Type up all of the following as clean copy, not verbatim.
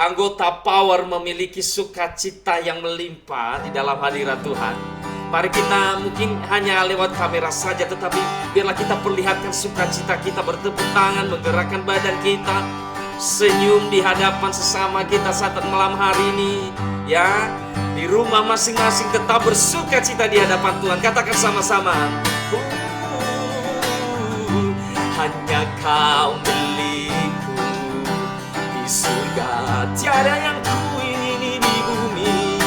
Anggota Power memiliki sukacita yang melimpah di dalam hadirat Tuhan. Mari kita mungkin hanya lewat kamera saja, tetapi biarlah kita perlihatkan sukacita kita, bertepuk tangan, menggerakkan badan kita, senyum di hadapan sesama kita saat malam hari ini. Ya, di rumah masing-masing tetap bersukacita di hadapan Tuhan. Katakan sama-sama. Hanya Kau milikku di surga, tiada yang ku ingini di bumi,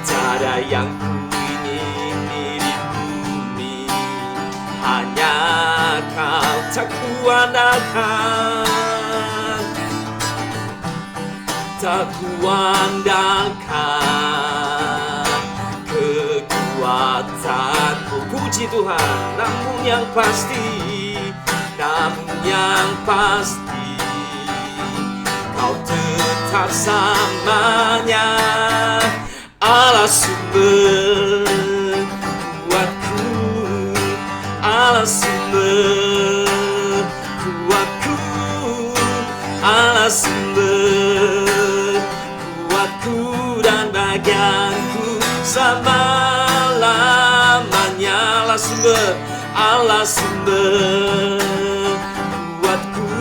tiada yang ku ingini di bumi. Hanya Kau tak kuandalkan, tak kuandalkan kekuatanku. Puji Tuhan, namun yang pasti Kau tetap samanya, Allah sumber kuatku, Allah sumber kuatku, Allah sumber kuatku dan bagianku selama-lamanya. Allah sumber kuatku,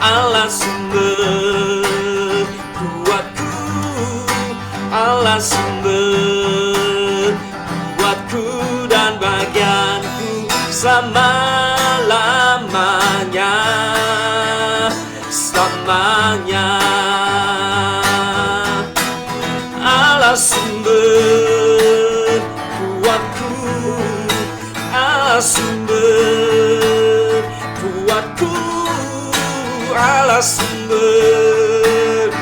Allah sumber kuatku, Allah sumber kuatku dan bagianku selama-lamanya, selamanya. Allah sumber kuatku, Allah sumber kuatku, Allah sumber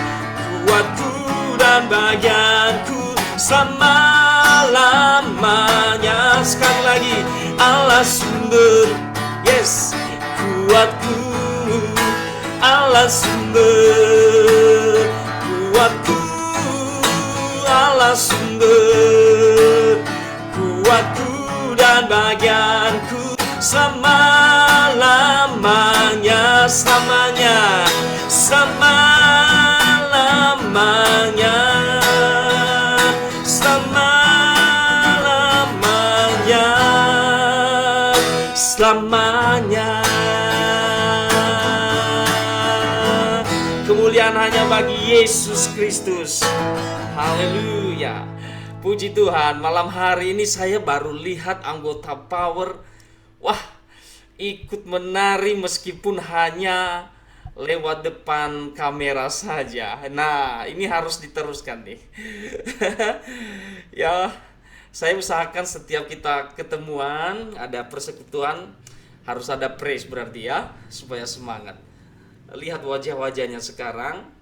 kuatku dan bagianku selama-lamanya. Sekali lagi, Allah sumber, yes, kuatku, Allah sumber kuatku, Allah sumber kuatku dan bagianku selama-lamanya, selamanya, selama-lamanya, selama-lamanya, selamanya. Kemuliaan hanya bagi Yesus Kristus. Haleluya. Puji Tuhan, malam hari ini saya baru lihat anggota Power, wah, ikut menari meskipun hanya lewat depan kamera saja. Nah, ini harus diteruskan nih. Ya, saya usahakan setiap kita ketemuan, ada persekutuan, harus ada praise berarti ya, supaya semangat. Lihat wajah-wajahnya sekarang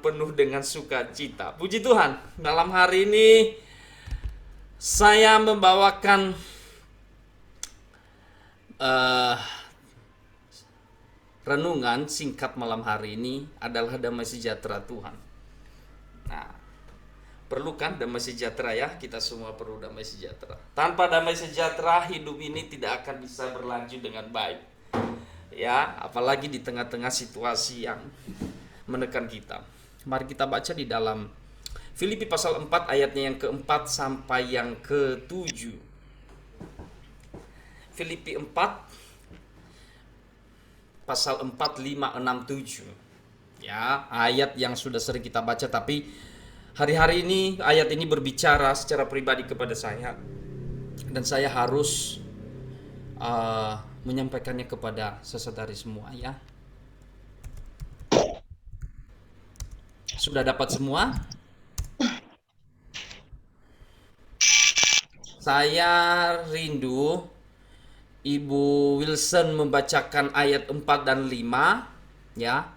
penuh dengan sukacita. Puji Tuhan, malam hari ini saya membawakan renungan singkat malam hari ini adalah damai sejahtera Tuhan. Nah, perlu kan damai sejahtera ya? Kita semua perlu damai sejahtera. Tanpa damai sejahtera, hidup ini tidak akan bisa berlanjut dengan baik. Ya, apalagi di tengah-tengah situasi yang menekan kita. Mari kita baca di dalam Filipi pasal 4 ayatnya yang keempat sampai yang ke-7. Filipi 4 pasal 4, 5, 6, 7. Ya, ayat yang sudah sering kita baca, tapi hari-hari ini ayat ini berbicara secara pribadi kepada saya, dan saya harus menyampaikannya kepada sesaudari semua ya. Sudah dapat semua? Saya rindu Ibu Wilson membacakan ayat 4 dan 5 ya.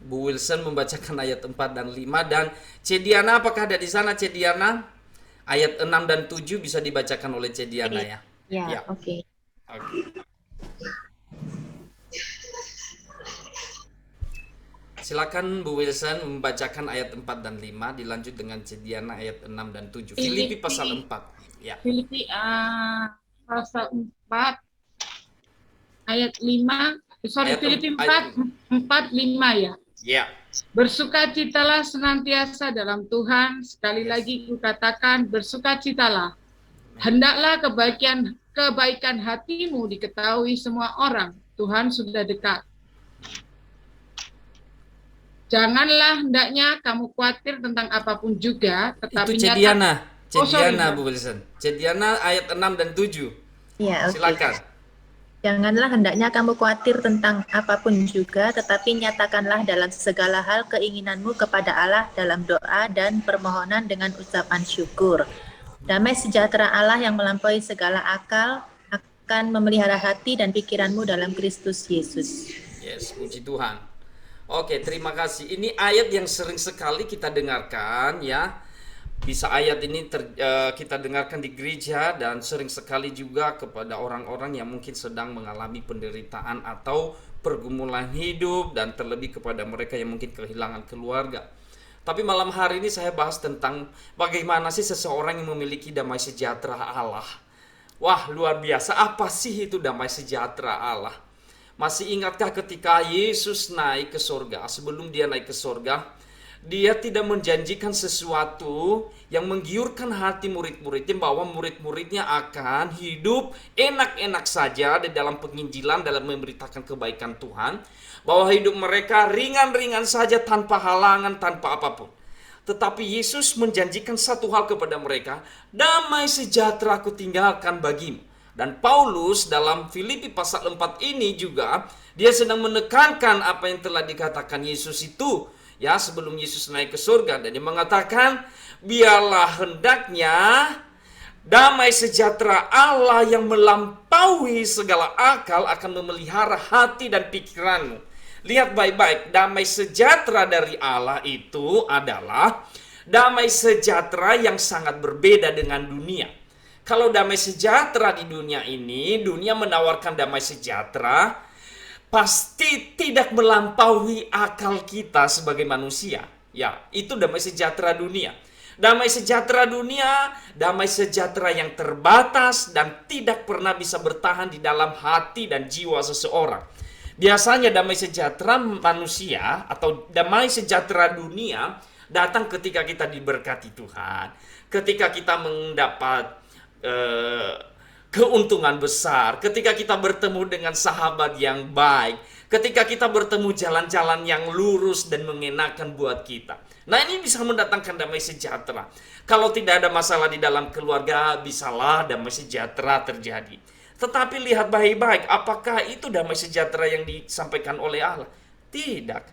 Bu Wilson membacakan ayat 4 dan 5, dan Cediana apakah ada di sana Cediana? Ayat 6 dan 7 bisa dibacakan oleh Cediana ya. Ya, oke. Silakan Bu Wilson membacakan ayat 4 dan 5, dilanjut dengan Cediana ayat 6 dan 7. Filipi pasal 4. Ya. Filipi pasal 4 ayat 5 Sorry, Filipi ayat 4, 4, 5 ya. ya. Bersukacitalah senantiasa dalam Tuhan. Sekali Yes. lagi kukatakan, bersukacitalah. Hendaklah kebaikan hatimu diketahui semua orang. Tuhan sudah dekat. Janganlah hendaknya kamu khawatir tentang apapun juga, Itu tetapi nyata. Cediana. Oh, sorry, Cediana, Bro. Bu Wilson. Cediana ayat 6 dan 7. Ya, oke. Silakan. Janganlah hendaknya kamu khawatir tentang apapun juga, tetapi nyatakanlah dalam segala hal keinginanmu kepada Allah dalam doa dan permohonan dengan ucapan syukur. Damai sejahtera Allah yang melampaui segala akal akan memelihara hati dan pikiranmu dalam Kristus Yesus. Yes, puji Tuhan. Oke, terima kasih. Ini ayat yang sering sekali kita dengarkan ya. Bisa ayat ini kita dengarkan di gereja dan sering sekali juga kepada orang-orang yang mungkin sedang mengalami penderitaan atau pergumulan hidup, dan terlebih kepada mereka yang mungkin kehilangan keluarga. Tapi malam hari ini saya bahas tentang bagaimana sih seseorang yang memiliki damai sejahtera Allah. Wah, luar biasa. Apa sih itu damai sejahtera Allah? Masih ingatkah ketika Yesus naik ke surga? Sebelum dia naik ke surga, dia tidak menjanjikan sesuatu yang menggiurkan hati murid-muridnya bahwa murid-muridnya akan hidup enak-enak saja di dalam penginjilan, dalam memberitakan kebaikan Tuhan, bahwa hidup mereka ringan-ringan saja tanpa halangan, tanpa apapun. Tetapi Yesus menjanjikan satu hal kepada mereka, damai sejahtera aku tinggalkan bagimu. Dan Paulus dalam Filipi pasal 4 ini juga, dia sedang menekankan apa yang telah dikatakan Yesus itu, ya, sebelum Yesus naik ke surga. Dan dia mengatakan, biarlah hendaknya damai sejahtera Allah yang melampaui segala akal akan memelihara hati dan pikiranmu. Lihat baik-baik, damai sejahtera dari Allah itu adalah damai sejahtera yang sangat berbeda dengan dunia. Kalau damai sejahtera di dunia ini, dunia menawarkan damai sejahtera, pasti tidak melampaui akal kita sebagai manusia. Ya, itu damai sejahtera dunia. Damai sejahtera dunia, damai sejahtera yang terbatas dan tidak pernah bisa bertahan di dalam hati dan jiwa seseorang. Biasanya damai sejahtera manusia atau damai sejahtera dunia datang ketika kita diberkati Tuhan, ketika kita mendapat keuntungan besar, ketika kita bertemu dengan sahabat yang baik, ketika kita bertemu jalan-jalan yang lurus dan mengenakan buat kita. Nah, ini bisa mendatangkan damai sejahtera. Kalau tidak ada masalah di dalam keluarga, bisalah damai sejahtera terjadi. Tetapi lihat baik-baik, apakah itu damai sejahtera yang disampaikan oleh Allah? Tidak.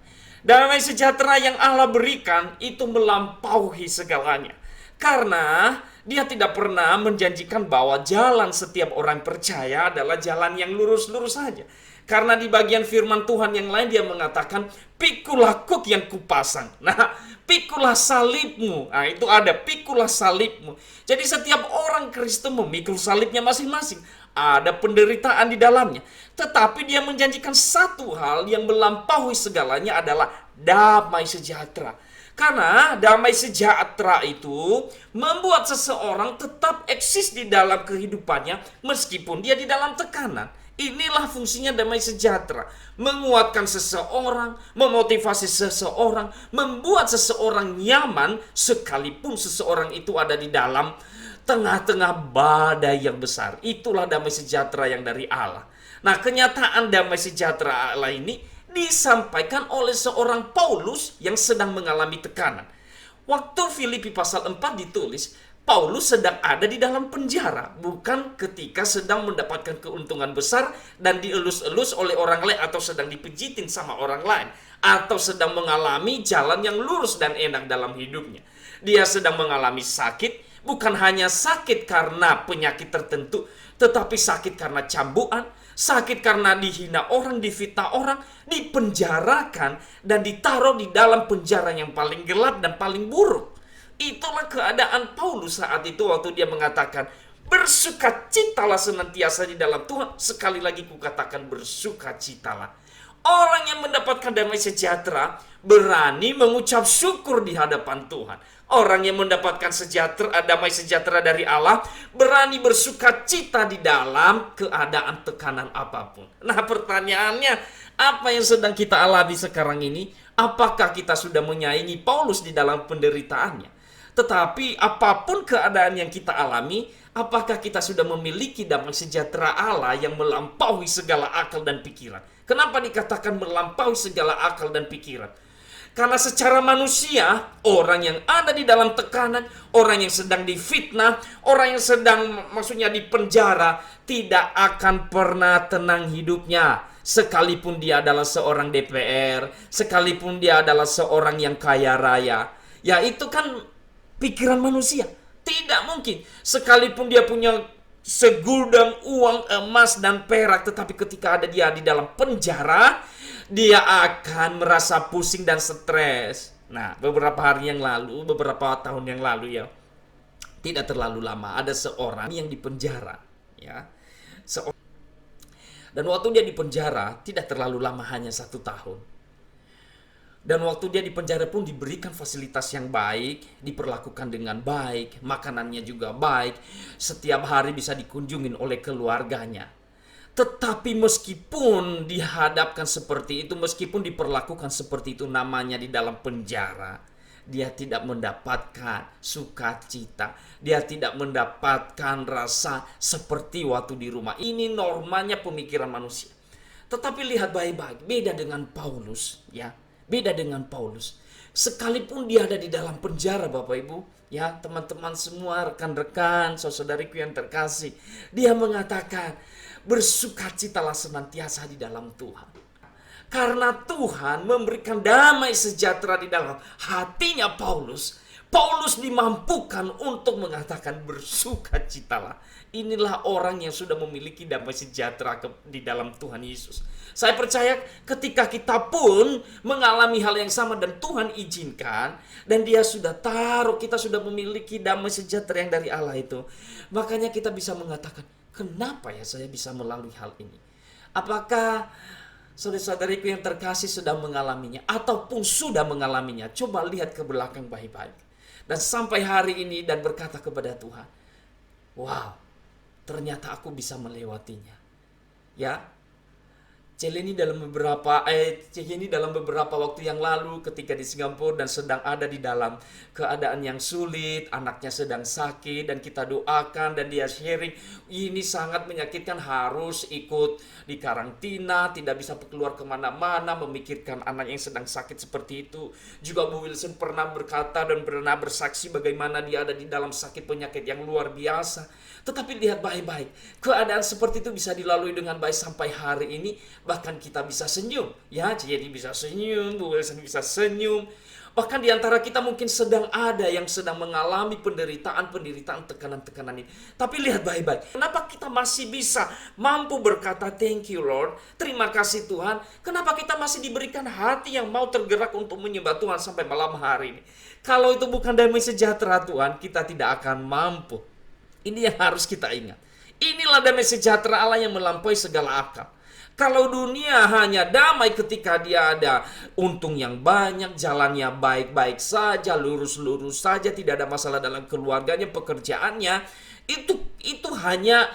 Damai sejahtera yang Allah berikan itu melampaui segalanya. Karena dia tidak pernah menjanjikan bahwa jalan setiap orang percaya adalah jalan yang lurus-lurus saja. Karena di bagian firman Tuhan yang lain dia mengatakan, pikulah kuk yang kupasang. Nah, pikulah salibmu. Nah, itu ada, pikulah salibmu. Jadi setiap orang Kristen memikul salibnya masing-masing. Ada penderitaan di dalamnya. Tetapi dia menjanjikan satu hal yang melampaui segalanya adalah damai sejahtera. Karena damai sejahtera itu membuat seseorang tetap eksis di dalam kehidupannya meskipun dia di dalam tekanan. Inilah fungsinya damai sejahtera. Menguatkan seseorang, memotivasi seseorang, membuat seseorang nyaman sekalipun seseorang itu ada di dalam tengah-tengah badai yang besar. Itulah damai sejahtera yang dari Allah. Nah, kenyataan damai sejahtera Allah ini disampaikan oleh seorang Paulus yang sedang mengalami tekanan. Waktu Filipi pasal 4 ditulis, Paulus sedang ada di dalam penjara, bukan ketika sedang mendapatkan keuntungan besar dan dielus-elus oleh orang lain atau sedang dipijitin sama orang lain, atau sedang mengalami jalan yang lurus dan enak dalam hidupnya. Dia sedang mengalami sakit, bukan hanya sakit karena penyakit tertentu, tetapi sakit karena cambukan, sakit karena dihina orang, difitnah orang, dipenjarakan, dan ditaruh di dalam penjara yang paling gelap dan paling buruk. Itulah keadaan Paulus saat itu waktu dia mengatakan, bersukacitalah senantiasa di dalam Tuhan. Sekali lagi kukatakan bersukacitalah. Orang yang mendapat mendapatkan damai sejahtera berani mengucap syukur di hadapan Tuhan. Orang yang mendapatkan damai sejahtera dari Allah berani bersuka cita di dalam keadaan tekanan apapun. Nah, pertanyaannya, apa yang sedang kita alami sekarang ini? Apakah kita sudah menyaingi Paulus di dalam penderitaannya? Tetapi apapun keadaan yang kita alami, apakah kita sudah memiliki damai sejahtera Allah yang melampaui segala akal dan pikiran? Kenapa dikatakan melampaui segala akal dan pikiran? Karena secara manusia, orang yang ada di dalam tekanan, orang yang sedang difitnah, orang yang sedang dipenjara, tidak akan pernah tenang hidupnya. Sekalipun dia adalah seorang DPR, sekalipun dia adalah seorang yang kaya raya. Ya, itu kan pikiran manusia. Tidak mungkin. Sekalipun dia punya segudang uang, emas, dan perak, tetapi ketika ada dia di dalam penjara, dia akan merasa pusing dan stres. Nah, beberapa tahun yang lalu ya, tidak terlalu lama, ada seorang yang dipenjara ya. Dan waktu dia dipenjara tidak terlalu lama, hanya 1 tahun. Dan waktu dia di penjara pun diberikan fasilitas yang baik, diperlakukan dengan baik, makanannya juga baik, setiap hari bisa dikunjungin oleh keluarganya. Tetapi meskipun dihadapkan seperti itu, meskipun diperlakukan seperti itu, namanya di dalam penjara, dia tidak mendapatkan sukacita, dia tidak mendapatkan rasa seperti waktu di rumah. Ini normanya pemikiran manusia. Tetapi lihat baik-baik, beda dengan Paulus ya. Beda dengan Paulus. Sekalipun dia ada di dalam penjara, Bapak Ibu, ya, teman-teman semua, rekan-rekan, saudariku yang terkasih, dia mengatakan, bersukacitalah senantiasa di dalam Tuhan. Karena Tuhan memberikan damai sejahtera di dalam hatinya Paulus. Paulus dimampukan untuk mengatakan bersukacitalah. Inilah orang yang sudah memiliki damai sejahtera di dalam Tuhan Yesus. Saya percaya ketika kita pun mengalami hal yang sama dan Tuhan izinkan, dan dia sudah taruh, kita sudah memiliki damai sejahtera yang dari Allah itu, makanya kita bisa mengatakan, kenapa ya saya bisa melalui hal ini? Apakah saudara-saudariku yang terkasih sedang mengalaminya ataupun sudah mengalaminya? Coba lihat ke belakang baik-baik. Dan sampai hari ini dan berkata kepada Tuhan, wow, ternyata aku bisa melewatinya. Ya, Celeni dalam beberapa waktu yang lalu ketika di Singapura dan sedang ada di dalam keadaan yang sulit, anaknya sedang sakit dan kita doakan dan dia sharing, ini sangat menyakitkan, harus ikut di karantina, tidak bisa keluar kemana-mana, memikirkan anak yang sedang sakit seperti itu. Juga Bu Wilson pernah berkata dan pernah bersaksi bagaimana dia ada di dalam sakit penyakit yang luar biasa. Tetapi lihat baik-baik, keadaan seperti itu bisa dilalui dengan baik sampai hari ini. Bahkan kita bisa senyum, ya, jadi bisa senyum, Bu Wilson bisa senyum. Bahkan di antara kita mungkin sedang ada yang sedang mengalami penderitaan, tekanan-tekanan ini. Tapi lihat baik-baik, kenapa kita masih bisa mampu berkata thank you Lord, terima kasih Tuhan. Kenapa kita masih diberikan hati yang mau tergerak untuk menyembah Tuhan sampai malam hari ini? Kalau itu bukan damai sejahtera Tuhan, kita tidak akan mampu. Ini yang harus kita ingat. Inilah damai sejahtera Allah yang melampaui segala akal. Kalau dunia hanya damai ketika dia ada untung yang banyak, jalannya baik-baik saja, lurus-lurus saja, tidak ada masalah dalam keluarganya, pekerjaannya, itu hanya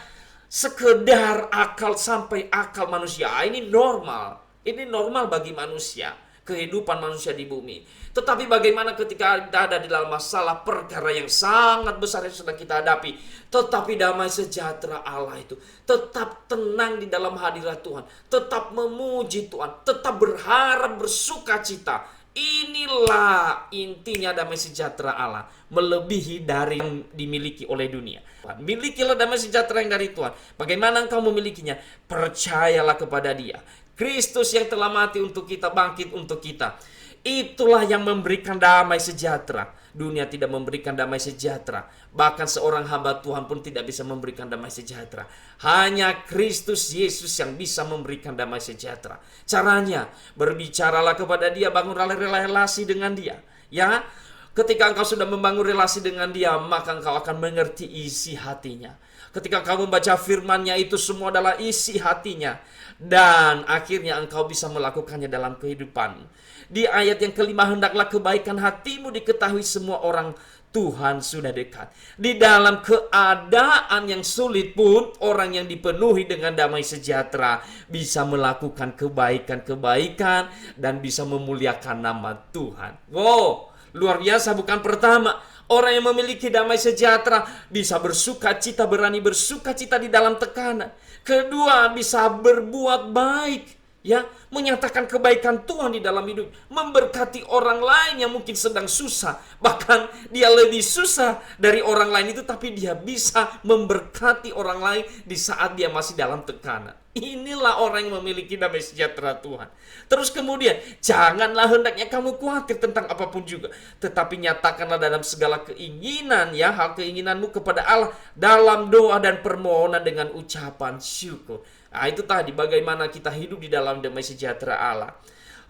sekedar akal sampai akal manusia. Ini normal. Ini normal bagi manusia, kehidupan manusia di bumi. Tetapi bagaimana ketika kita ada di dalam masalah perkara yang sangat besar yang sedang kita hadapi, tetapi damai sejahtera Allah itu, tetap tenang di dalam hadirat Tuhan, tetap memuji Tuhan, tetap berharap, bersukacita. Inilah intinya damai sejahtera Allah, melebihi dari yang dimiliki oleh dunia. Milikilah damai sejahtera yang dari Tuhan. Bagaimana engkau memilikinya? Percayalah kepada Dia. Kristus yang telah mati untuk kita, bangkit untuk kita. Itulah yang memberikan damai sejahtera. Dunia tidak memberikan damai sejahtera. Bahkan seorang hamba Tuhan pun tidak bisa memberikan damai sejahtera. Hanya Kristus Yesus yang bisa memberikan damai sejahtera. Caranya, berbicaralah kepada Dia, bangunlah relasi dengan Dia. Ya, ketika engkau sudah membangun relasi dengan Dia, maka engkau akan mengerti isi hatinya. Ketika engkau membaca firman-Nya, itu semua adalah isi hatinya. Dan akhirnya engkau bisa melakukannya dalam kehidupanmu. Di ayat yang kelima, hendaklah kebaikan hatimu diketahui semua orang, Tuhan sudah dekat. Di dalam keadaan yang sulit pun, orang yang dipenuhi dengan damai sejahtera bisa melakukan kebaikan-kebaikan dan bisa memuliakan nama Tuhan. Wow, luar biasa bukan? Pertama, orang yang memiliki damai sejahtera bisa bersuka cita, berani bersuka cita di dalam tekanan. Kedua, bisa berbuat baik, ya, menyatakan kebaikan Tuhan di dalam hidup, memberkati orang lain yang mungkin sedang susah, bahkan dia lebih susah dari orang lain itu, tapi dia bisa memberkati orang lain di saat dia masih dalam tekanan. Inilah orang yang memiliki damai sejahtera Tuhan. Terus kemudian, janganlah hendaknya kamu khawatir tentang apapun juga, tetapi nyatakanlah dalam segala keinginan, ya, hal keinginanmu kepada Allah dalam doa dan permohonan dengan ucapan syukur. Nah, itu tadi bagaimana kita hidup di dalam damai sejahtera Allah.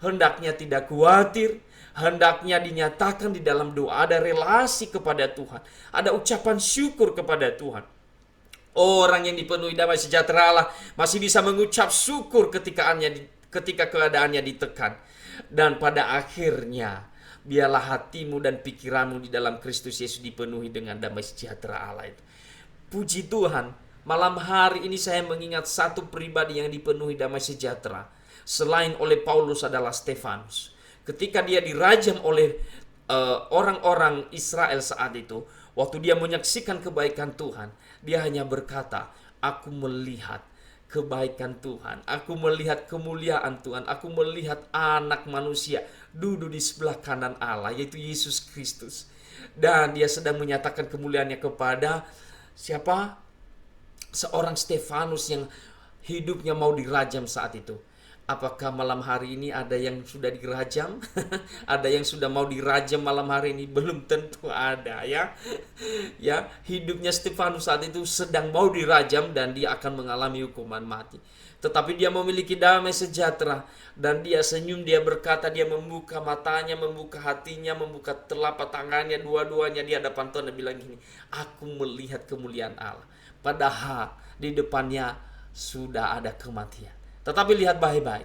Hendaknya tidak khawatir, hendaknya dinyatakan di dalam doa, ada relasi kepada Tuhan, ada ucapan syukur kepada Tuhan. Orang yang dipenuhi damai sejahtera Allah masih bisa mengucap syukur ketika keadaannya ditekan. Dan pada akhirnya, biarlah hatimu dan pikiranmu di dalam Kristus Yesus dipenuhi dengan damai sejahtera Allah itu. Puji Tuhan, malam hari ini saya mengingat satu pribadi yang dipenuhi damai sejahtera. Selain oleh Paulus adalah Stefanus. Ketika dia dirajam oleh orang-orang Israel saat itu, waktu dia menyaksikan kebaikan Tuhan, dia hanya berkata, aku melihat kebaikan Tuhan, aku melihat kemuliaan Tuhan, aku melihat anak manusia duduk di sebelah kanan Allah, yaitu Yesus Kristus. Dan dia sedang menyatakan kemuliaannya kepada siapa? Seorang Stefanus yang hidupnya mau dirajam saat itu. Apakah malam hari ini ada yang sudah dirajam? Ada yang sudah mau dirajam malam hari ini? Belum tentu ada, ya. Ya, hidupnya Stefanus saat itu sedang mau dirajam dan dia akan mengalami hukuman mati. Tetapi dia memiliki damai sejahtera dan dia senyum, dia berkata, dia membuka matanya, membuka hatinya, membuka telapak tangannya, dua-duanya di hadapan Tuhan dan bilang gini, aku melihat kemuliaan Allah. Padahal di depannya sudah ada kematian. Tetapi lihat baik-baik,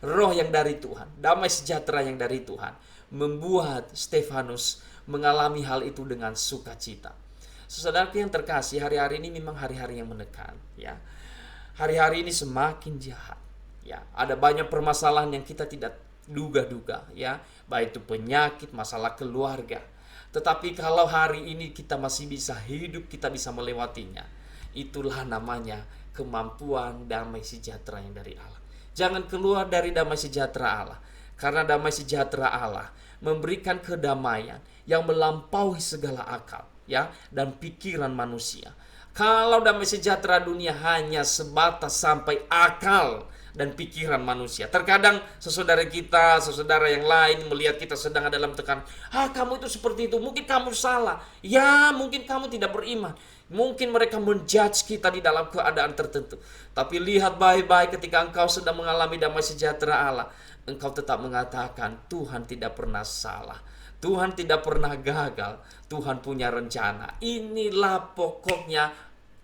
roh yang dari Tuhan, damai sejahtera yang dari Tuhan, membuat Stefanus mengalami hal itu dengan sukacita. Saudaraku yang terkasih, hari-hari ini memang hari-hari yang menekan, ya. Hari-hari ini semakin jahat, ya. Ada banyak permasalahan yang kita tidak duga-duga, ya. Baik itu penyakit, masalah keluarga. Tetapi kalau hari ini kita masih bisa hidup, kita bisa melewatinya. Itulah namanya kemampuan damai sejahtera yang dari Allah. Jangan keluar dari damai sejahtera Allah, karena damai sejahtera Allah memberikan kedamaian yang melampaui segala akal, ya, dan pikiran manusia. Kalau damai sejahtera dunia hanya sebatas sampai akal dan pikiran manusia. Terkadang saudara kita, saudara yang lain melihat kita sedang dalam tekanan. Kamu itu seperti itu, mungkin kamu salah. Ya, mungkin kamu tidak beriman. Mungkin mereka menjudge kita di dalam keadaan tertentu. Tapi lihat baik-baik ketika engkau sedang mengalami damai sejahtera Allah, engkau tetap mengatakan Tuhan tidak pernah salah, Tuhan tidak pernah gagal, Tuhan punya rencana. Inilah pokoknya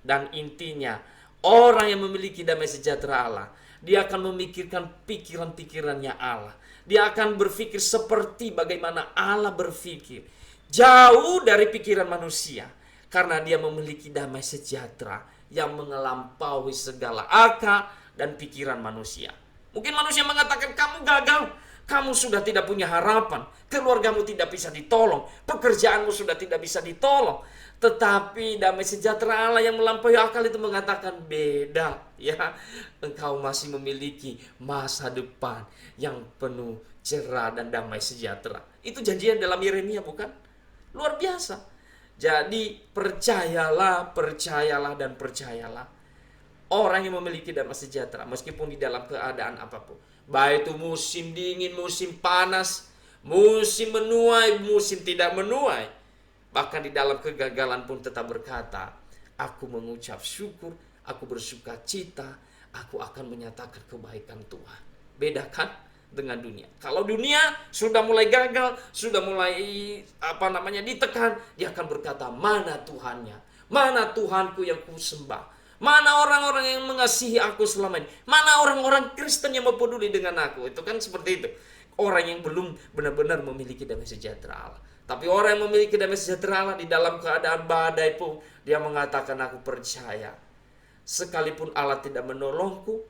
dan intinya orang yang memiliki damai sejahtera Allah. Dia akan memikirkan pikiran-pikirannya Allah. Dia akan berpikir seperti bagaimana Allah berpikir, jauh dari pikiran manusia. Karena dia memiliki damai sejahtera yang melampaui segala akal dan pikiran manusia. Mungkin manusia mengatakan kamu gagal, kamu sudah tidak punya harapan, keluargamu tidak bisa ditolong, pekerjaanmu sudah tidak bisa ditolong. Tetapi damai sejahtera Allah yang melampaui akal itu mengatakan beda, ya. Engkau masih memiliki masa depan yang penuh cerah dan damai sejahtera. Itu janjian dalam Yeremia, bukan? Luar biasa. Jadi percayalah, dan percayalah. Orang yang memiliki damai sejahtera meskipun di dalam keadaan apapun, baik itu musim dingin, musim panas, musim menuai, musim tidak menuai, bahkan di dalam kegagalan pun tetap berkata, aku mengucap syukur, aku bersuka cita, aku akan menyatakan kebaikan Tuhan. Beda kan dengan dunia. Kalau dunia sudah mulai gagal, sudah mulai ditekan, dia akan berkata, mana Tuhannya? Mana Tuhanku yang kusembah? Mana orang-orang yang mengasihi aku selama ini? Mana orang-orang Kristen yang peduli dengan aku? Itu kan seperti itu. Orang yang belum benar-benar memiliki damai sejahtera Allah. Tapi orang yang memiliki damai sejahtera Allah, di dalam keadaan badai pun dia mengatakan, aku percaya. Sekalipun Allah tidak menolongku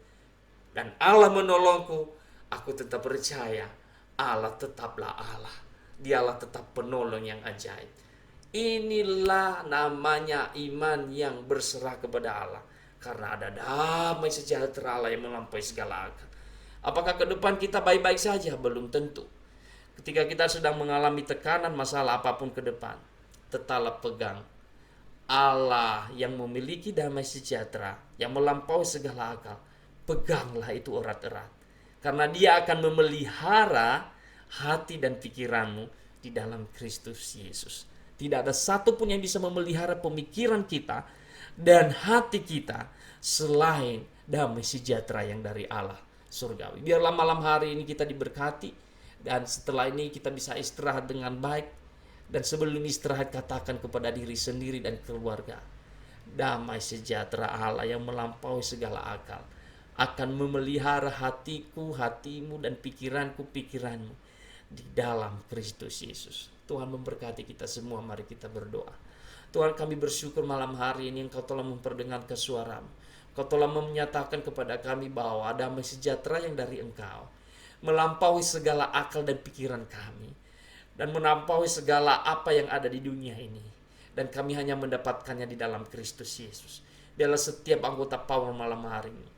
dan Allah menolongku, aku tetap percaya Allah tetaplah Allah. Dialah tetap penolong yang ajaib. Inilah namanya iman yang berserah kepada Allah. Karena ada damai sejahtera Allah yang melampaui segala akal. Apakah ke depan kita baik-baik saja? Belum tentu. Ketika kita sedang mengalami tekanan masalah apapun ke depan, tetaplah pegang Allah yang memiliki damai sejahtera, yang melampaui segala akal. Peganglah itu erat-erat. Karena dia akan memelihara hati dan pikiranmu di dalam Kristus Yesus. Tidak ada satupun yang bisa memelihara pemikiran kita dan hati kita selain damai sejahtera yang dari Allah surgawi. Biarlah malam hari ini kita diberkati, dan setelah ini kita bisa istirahat dengan baik. Dan sebelum istirahat, katakan kepada diri sendiri dan keluarga, damai sejahtera Allah yang melampaui segala akal akan memelihara hatiku, hatimu, dan pikiranku, pikiranmu di dalam Kristus Yesus. Tuhan memberkati kita semua. Mari kita berdoa. Tuhan, kami bersyukur malam hari ini Engkau telah memperdengarkan suara-Mu. Engkau telah menyatakan kepada kami bahwa damai sejahtera yang dari Engkau melampaui segala akal dan pikiran kami, dan melampaui segala apa yang ada di dunia ini. Dan kami hanya mendapatkannya di dalam Kristus Yesus. Biarlah setiap anggota Power malam hari ini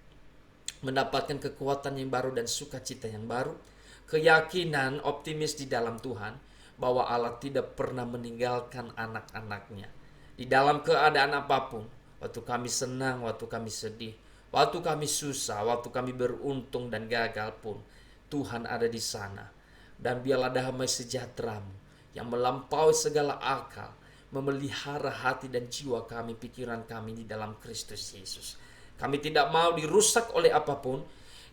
mendapatkan kekuatan yang baru dan sukacita yang baru, keyakinan optimis di dalam Tuhan, bahwa Allah tidak pernah meninggalkan anak-anaknya. Di dalam keadaan apapun, waktu kami senang, waktu kami sedih, waktu kami susah, waktu kami beruntung dan gagal pun, Tuhan ada di sana. Dan biarlah damai sejahtera-Mu yang melampaui segala akal memelihara hati dan jiwa kami, pikiran kami di dalam Kristus Yesus. Kami tidak mau dirusak oleh apapun.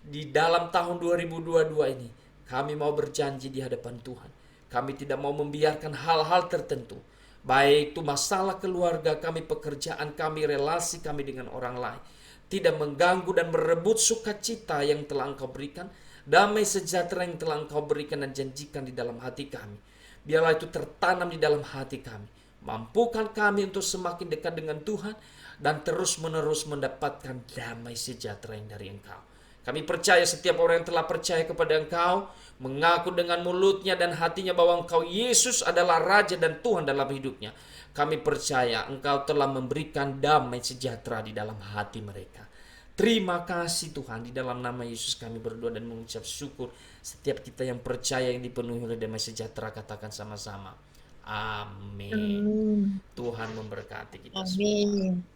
Di dalam tahun 2022 ini, kami mau berjanji di hadapan Tuhan. Kami tidak mau membiarkan hal-hal tertentu, baik itu masalah keluarga kami, pekerjaan kami, relasi kami dengan orang lain, tidak mengganggu dan merebut sukacita yang telah Engkau berikan, damai sejahtera yang telah Engkau berikan dan janjikan di dalam hati kami. Biarlah itu tertanam di dalam hati kami. Mampukan kami untuk semakin dekat dengan Tuhan dan terus-menerus mendapatkan damai sejahtera yang dari Engkau. Kami percaya setiap orang yang telah percaya kepada Engkau, mengaku dengan mulutnya dan hatinya bahwa Engkau Yesus adalah Raja dan Tuhan dalam hidupnya. Kami percaya Engkau telah memberikan damai sejahtera di dalam hati mereka. Terima kasih Tuhan, di dalam nama Yesus kami berdoa dan mengucap syukur. Setiap kita yang percaya yang dipenuhi oleh damai sejahtera, katakan sama-sama, amin. Tuhan memberkati kita semua. Amin.